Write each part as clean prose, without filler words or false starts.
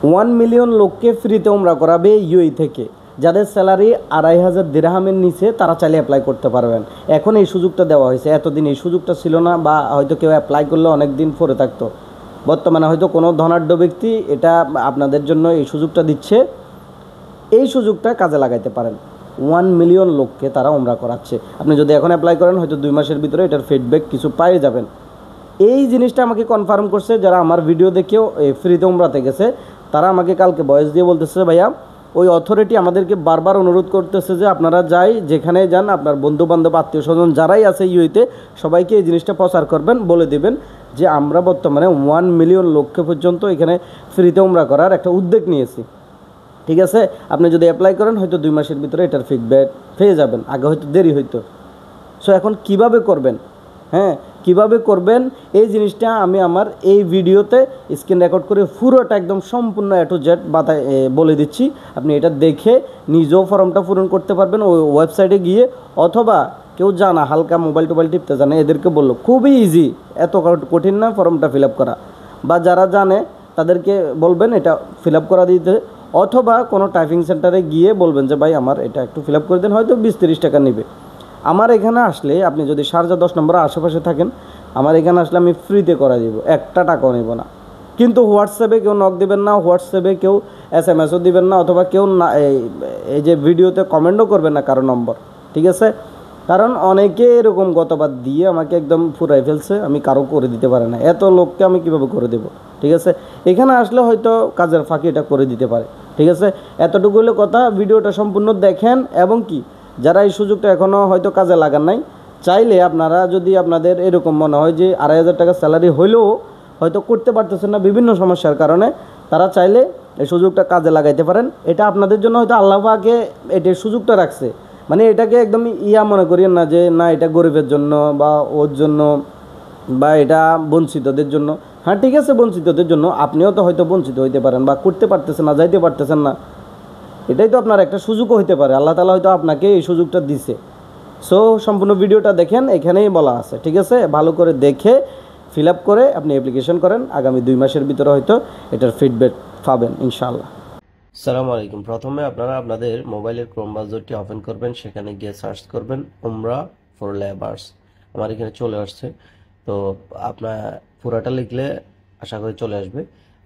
1 million লোককে ফ্রিতে উমরা করাবে ইউএই থেকে। যাদের স্যালারি 2,500 দিরহামের নিচে তারা চাইলে অ্যাপ্লাই করতে পারবেন। এখন এই সুযোগটা দেওয়া হয়েছে, এতদিন এই সুযোগটা ছিল না, বা হয়তো কেউ অ্যাপ্লাই করলে অনেক দিন পরে থাকতো। বর্তমানে হয়তো কোনো ধনাঢ্য ব্যক্তি এটা আপনাদের জন্য এই সুযোগটা দিচ্ছে, এই সুযোগটা কাজে লাগাইতে পারেন। 1 মিলিয়ন লোককে তারা উমরা করাচ্ছে। আপনি যদি এখন অ্যাপ্লাই করেন হয়তো 2 মাসের ভিতরে এটার ফিডব্যাক কিছু পেয়ে যাবেন। এই জিনিসটা আমাকে কনফার্ম করছে যারা আমার ভিডিও দেখেও ফ্রিতে উমরাতে গেছে। তারা আমাকে কালকে ভয়েস দিয়ে বলতেছে, ভাইয়া ওই অথরিটি আমাদেরকে বারবার অনুরোধ করতেছে যে আপনারা যেখানে যান আপনার বন্ধুবান্ধব আত্মীয় স্বজন যারাই আছে ইউএইতে সবাইকে এই জিনিসটা প্রচার করবেন, বলে দেবেন যে আমরা বর্তমানে 1 মিলিয়ন লোককে পর্যন্ত এখানে ফ্রিতে উমরা করার একটা উদ্যোগ নিয়েছি। ঠিক আছে, আপনি যদি অ্যাপ্লাই করেন হয়তো 2 মাসের ভিতরে এটার ফিডব্যাক পেয়ে যাবেন, আগে হয়তো দেরি হইতো। সো এখন কিভাবে করবেন, হ্যাঁ কিভাবে করবেন এই জিনিসটা আমি আমার এই ভিডিওতে স্ক্রিন রেকর্ড করে পুরোটা একদম সম্পূর্ণ A to Z বলে দিচ্ছি। আপনি এটা দেখে নিজেও ফর্মটা পূরণ করতে পারবেন ওই ওয়েবসাইটে গিয়ে, অথবা কেউ জানা হালকা মোবাইল টোবাইল টিপতে জানে এদেরকে বললো খুবই ইজি, এত কঠিন না ফর্মটা ফিল আপ করা। বা যারা জানে তাদেরকে বলবেন এটা ফিল আপ করা দিতে, অথবা কোনো টাইপিং সেন্টারে গিয়ে বলবেন যে ভাই আমার এটা একটু ফিল আপ করে দেন, হয়তো 20-30 টাকা নেবে। আমার এখানে আসলে আপনি যদি শারজা 10 নম্বরের আশেপাশে থাকেন, আমার এখানে আসলে আমি ফ্রিতে করা দিব, একটা টাকাও নেব না। কিন্তু হোয়াটসঅ্যাপে কেউ নক দেবেন না, হোয়াটসঅ্যাপে কেউ SMS-ও দিবেন না, অথবা কেউ না এই যে ভিডিওতে কমেন্টও করবেন না কারো নম্বর, ঠিক আছে? কারণ অনেকে এরকম গতবার দিয়ে আমাকে একদম ফুরাই ফেলছে, আমি কারো করে দিতে পারি না, এত লোককে আমি কীভাবে করে দেব? ঠিক আছে, এখানে আসলে হয়তো কাজের ফাঁকি এটা করে দিতে পারে। ঠিক আছে, এতটুকু হলো কথা। ভিডিওটা সম্পূর্ণ দেখেন, এবং কি যারা এই সুযোগটা এখনও হয়তো কাজে লাগান নাই, চাইলে আপনারা যদি আপনাদের এরকম মনে হয় যে 2,500 টাকা স্যালারি হইলেও হয়তো করতে পারতেছেন না বিভিন্ন সমস্যার কারণে, তারা চাইলে এই সুযোগটা কাজে লাগাইতে পারেন। এটা আপনাদের জন্য হয়তো আল্লাহ পাকে এটার সুযোগটা রাখছে, মানে এটাকে একদম মনে করিয়েন না যে না এটা গরিবের জন্য বা ওর জন্য বা এটা বঞ্চিতদের জন্য। হ্যাঁ ঠিক আছে, বঞ্চিতদের জন্য, আপনিও তো হয়তো বঞ্চিত হইতে পারেন বা করতে পারতেছেন না, যাইতে পারতেছেন না, এটাই তো আপনার একটা সুযোগও হইতে পারে। আল্লাহ তাআলা হয়তো আপনাকে এই সুযোগটা দিছে। সো সম্পূর্ণ ভিডিওটা দেখেন, এখানেই বলা আছে, ঠিক আছে? ভালো করে দেখে ফিল আপ করে আপনি অ্যাপ্লিকেশন করেন, আগামী 2 মাসের ভিতরে হয়তো এটার ফিডব্যাক পাবেন ইনশাআল্লাহ। আসসালামু আলাইকুম। প্রথমে আপনারা আপনাদের মোবাইলের ক্রোম ব্রাউজারটি ওপেন করবেন, সেখানে গিয়ে সার্চ করবেন উমরা ফর লেবার্স। আমার এখানে চলে আসছে, তো আপনার পুরাটা লিখলে আশা করি চলে আসবে।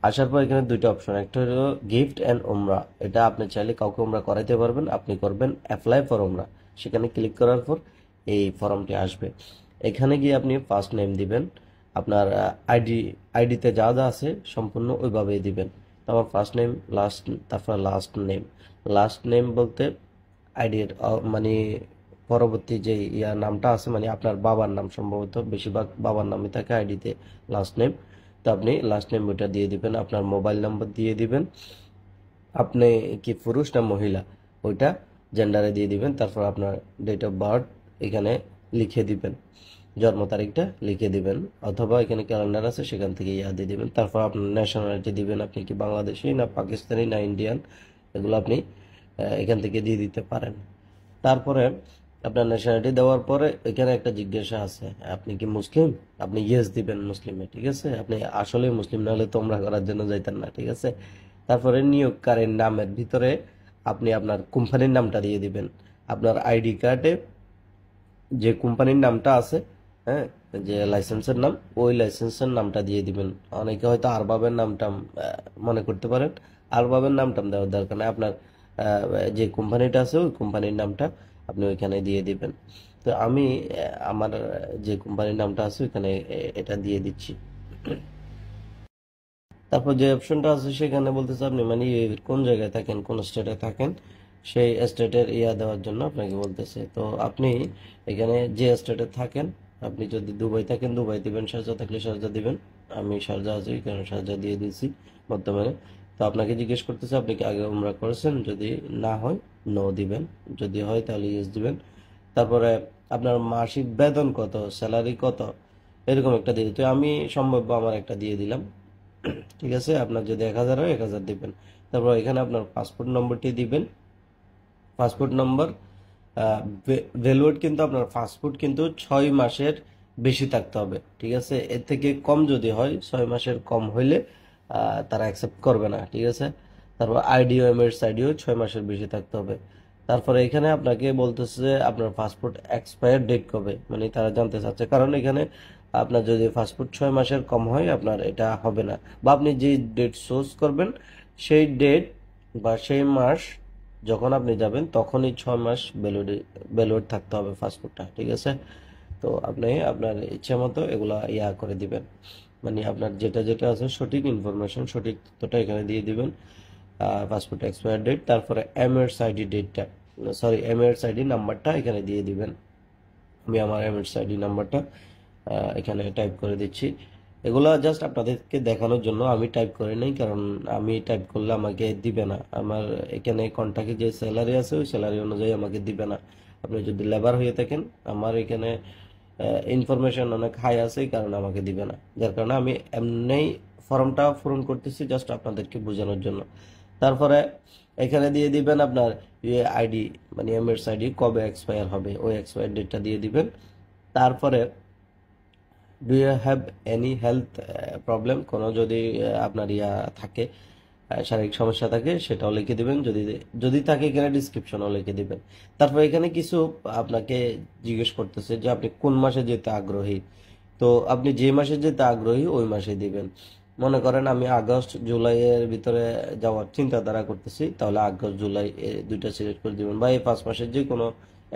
আসার পর এখানে দুইটা অপশন, একটা হলো গিফট অ্যান্ড উমরা, এটা আপনি চাইলে কাউকে উমরা করাইতে পারবেন। আপনি করবেন অ্যাপ্লাই ফর উমরা, সেখানে ক্লিক করার পর এই ফর্মটি আসবে। এখানে গিয়ে আপনি ফার্স্ট নেম দিবেন, আপনার আইডিতে যা যা আছে সম্পূর্ণ ওইভাবেই দিবেন। আমার ফার্স্ট নেম, তারপর লাস্ট নেম বলতে আইডির মানে পরবর্তী যে নামটা আছে, মানে আপনার বাবার নাম, সম্ভবত বেশিরভাগ বাবার নামই থাকে আইডিতে লাস্ট নেম। তো আপনি লাস্ট নেম ওইটা দিয়ে দিবেন, আপনার মোবাইল নাম্বার দিয়ে দিবেন, আপনি কি পুরুষ না মহিলা ওইটা জেন্ডারে দিয়ে দিবেন। তারপর আপনার ডেট অফ বার্থ এখানে লিখে দিবেন, জন্ম তারিখটা লিখে দিবেন, অথবা এখানে ক্যালেন্ডার আছে সেখান থেকে দিয়ে দিবেন। তারপর আপনার ন্যাশনালিটি দিবেন, আপনি কি বাংলাদেশি না পাকিস্তানি না ইন্ডিয়ান, এগুলো আপনি এখান থেকে দিয়ে দিতে পারেন। তারপরে আপনার ন্যাশনালিটি দেওয়ার পরে এখানে একটা জিজ্ঞাসা আছে, আপনি কি মুসলিম? আপনি ইয়েস দিবেন মুসলিমে, ঠিক আছে? আপনি আসলে মুসলিম না হলে তোমরা করার জন্য যাইতেন না, ঠিক আছে? তারপরে নিয়োগকারীর নামের ভিতরে আপনি আপনার কোম্পানির নামটা দিয়ে দিবেন, আপনার আইডি কার্ডে যে কোম্পানির নামটা আছে, হ্যাঁ, যে লাইসেন্সের নাম, ওই লাইসেন্সের নামটা দিয়ে দিবেন। অনেকে হয়তো আরবাবের নামটা মনে করতে পারেন, আরবাবের নামটা দেওয়ার দরকার নেই, আপনার যে কোম্পানিটা আছে ওই কোম্পানির নামটা আপনি ওইখানে দিয়ে দিবেন। তো আমি আমার যে কোম্পানির নামটা আছে ওইখানে এটা দিয়ে দিচ্ছি। তারপর যে অপশনটা আছে সেখানে বলতেছে আপনি মানে কোন জায়গায় থাকেন, কোন স্টেটে থাকেন, সেই স্টেটের দেওয়ার জন্য আপনাকে বলতেছে। তো আপনি এখানে যে স্টেটে থাকেন, আপনি যদি দুবাই থাকেন দুবাই দিবেন, শারজা থাকলে শারজা দিবেন। আমি শারজা আছি, কারণ শারজা দিয়ে দিয়েছি বর্তমানে। তো আপনাকে জিজ্ঞেস করতেছে আপনি কি আগে উমরা করেছেন, যদি না হয় নো দিবেন, যদি হয় তাহলে ইয়েস দিবেন। তারপরে আপনার মাসিক বেতন কত, স্যালারি কত, এরকম একটা দিয়ে দিতে, আমি সম্ভাব্য আমার একটা দিয়ে দিলাম, ঠিক আছে? আপনার যদি 1,000 হয় 1,000 দিবেন। তারপর এখানে আপনার পাসপোর্ট নম্বরটি দিবেন, পাসপোর্ট নম্বর ভ্যালিড, কিন্তু আপনার পাসপোর্ট কিন্তু 6 মাসের বেশি থাকতে হবে, ঠিক আছে? এর থেকে কম যদি হয়, 6 মাসের কম হইলে তারা অ্যাকসেপ্ট করবে না, ঠিক আছে। তারপর আইডিও এমএস আইডিও 6 মাসের বেশি থাকতে হবে। তারপরে এখানে আপনাকে বলতেছে যে আপনার পাসপোর্ট এক্সপায়ার ডেট কবে, মানে তারা জানতে চাচ্ছে, কারণ এখানে আপনার যদি পাসপোর্ট 6 মাসের কম হয় আপনার এটা হবে না, বা আপনি যে ডেট চুজ করবেন সেই ডেট বা সেই মাস যখন আপনি যাবেন তখনই 6 মাস ভ্যালিড থাকতে হবে পাসপোর্টটা, ঠিক আছে। তো আপনি আপনার ইচ্ছা মতো এগুলা করে দিবেন, মানে আপনার যেটা যেটা আছে সঠিক ইনফরমেশন, সঠিক তথ্যটা এখানে দিয়ে দিবেন। পাসপোর্ট এক্সপায়ার ডেট, তারপরে এমএস আইডি ডেটটা, সরি এমএস আইডি নাম্বারটা এখানে দিয়ে দিবেন। আমি আমার এমএস আইডি নাম্বারটা এখানে টাইপ করে দিচ্ছি। এগুলা জাস্ট আপনাদেরকে দেখানোর জন্য আমি টাইপ করে নাই, কারণ আমি টাইপ করলে আমাকে দিবে না। আমার এখানে কন্ট্রাক্টে যে স্যালারি আছে ওই স্যালারি অনুযায়ী আমাকে দিবে না। আপনি যদি লেবার হয়ে থাকেন, আমার এখানে ইনফরমেশন অনেক হাই আছে, এই কারণে আমাকে দিবে না, যার কারণে আমি এমনি ফর্মটা পূরণ করতেছি জাস্ট আপনাদেরকে বোঝানোর জন্য। তারপরে এখানে দিয়ে দিবেন আপনার আইডি, মানে এমএস আইডি কবে এক্সপায়ার হবে ওই এক্সপায়ার ডেটটা দিয়ে দিবেন। তারপরে do you have any health problem, কোনো যদি আপনার থাকে, শারীরিক সমস্যা থাকে সেটাও লিখে দিবেন, যদি যদি থাকে এখানে ডিসক্রিপশনও লিখে দিবেন। তারপর এখানে কিছু আপনাকে জিজ্ঞেস করতেছে যে আপনি কোন মাসে যেতে আগ্রহী, তো আপনি যে মাসে যেতে আগ্রহী ওই মাসে দিবেন। মনে করেন আমি আগস্ট জুলাইয়ের ভিতরে যাওয়ার চিন্তাধারা করতেছি, তাহলে আগস্ট জুলাই দুইটা সিলেক্ট করে দিবেন, বা এই 5 মাসের যে কোনো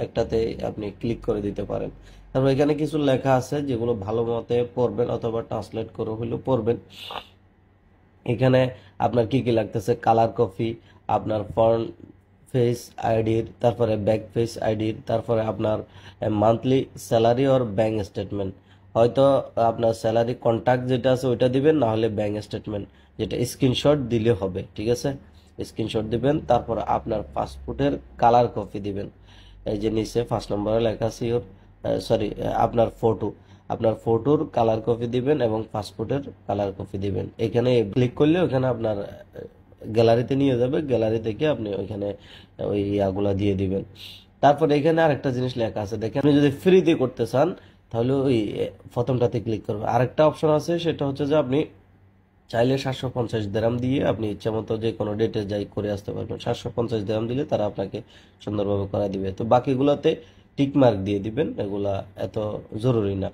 একটাতে আপনি ক্লিক করে দিতে পারেন। তারপর এখানে কিছু লেখা আছে যেগুলো ভালো মতে পড়বেন অথবা ট্রান্সলেট করে হইলেও পড়বেন। এখানে আপনার কি কি লাগতেছে, কালার কপি, আপনার ফ্রন্ট ফেস আইডির, তারপরে ব্যাক ফেস আইডির, তারপরে আপনার মান্থলি স্যালারি ওর ব্যাংক স্টেটমেন্ট, হয়তো আপনার স্যালারি কন্ট্যাক্ট যেটা আছে ওইটা দিবেন, না হলে ব্যাংক স্টেটমেন্ট যেটা স্ক্রিনশট দিলে হবে, ঠিক আছে। স্ক্রিনশট দিবেন, তারপর আপনার পাসপোর্টের কালার কপি দিবেন। এই যে নিচে 5 নম্বরে লেখা আছে সরি আপনার ফটো, আপনার ফটোর কালার কপি দিবেন এবং পাসপোর্টের কালার কপি দিবেন। এখানে ক্লিক করলে ওখানে আপনার গ্যালারিতে নিয়ে যাবে, গ্যালারি থেকে আপনি ওইখানে ওই ইয়াগুলা দিয়ে দিবেন। তারপর এখানে আরেকটা জিনিস লেখা আছে দেখেন, আপনি যদি ফ্রিতে করতে চান তাহলে ওই প্রথমটাতে ক্লিক করবেন। আরেকটা অপশন আছে, সেটা হচ্ছে যে আপনি চাইলে 750 দিরহাম দিয়ে আপনি ইচ্ছা মতো যে কোনো ডেটে যাই করে আসতে পারবেন। 750 দিরহাম দিলে তারা আপনাকে সুন্দরভাবে করা দিবে। তো বাকিগুলোতে টিক মার্ক দিয়ে দিবেন, এগুলা এত জরুরি না।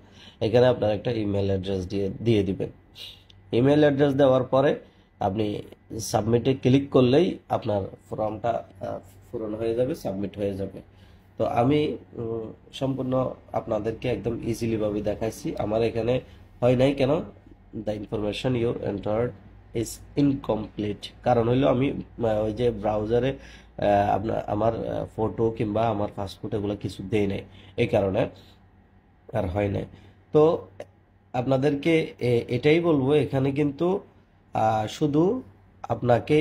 এখানে আপনার একটা ইমেল অ্যাড্রেস দিয়ে দিবেন। ইমেল অ্যাড্রেস দেওয়ার পরে আপনি সাবমিটে ক্লিক করলেই আপনার ফর্মটা পূরণ হয়ে যাবে, সাবমিট হয়ে যাবে। তো আমি সম্পূর্ণ আপনাদেরকে একদম ইজিলি ভাবে দেখাইছি। আমার এখানে হয় নাই কেন, the information you entered is incomplete, কারণ হইলো আমি ওই যে ব্রাউজারে আমার ফটো কিংবা আমার পাসপোর্ট এগুলো কিছু দেই নাই, এই কারণে আর হয় নাই। তো আপনাদেরকে এটাই বলবো, এখানে কিন্তু শুধু আপনাকে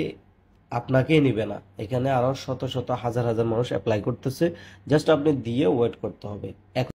আপনাকেই নিবে না, এখানে আরো শত শত হাজার হাজার মানুষ অ্যাপ্লাই করতেছে, জাস্ট আপনি দিয়ে ওয়েট করতে হবে। এখন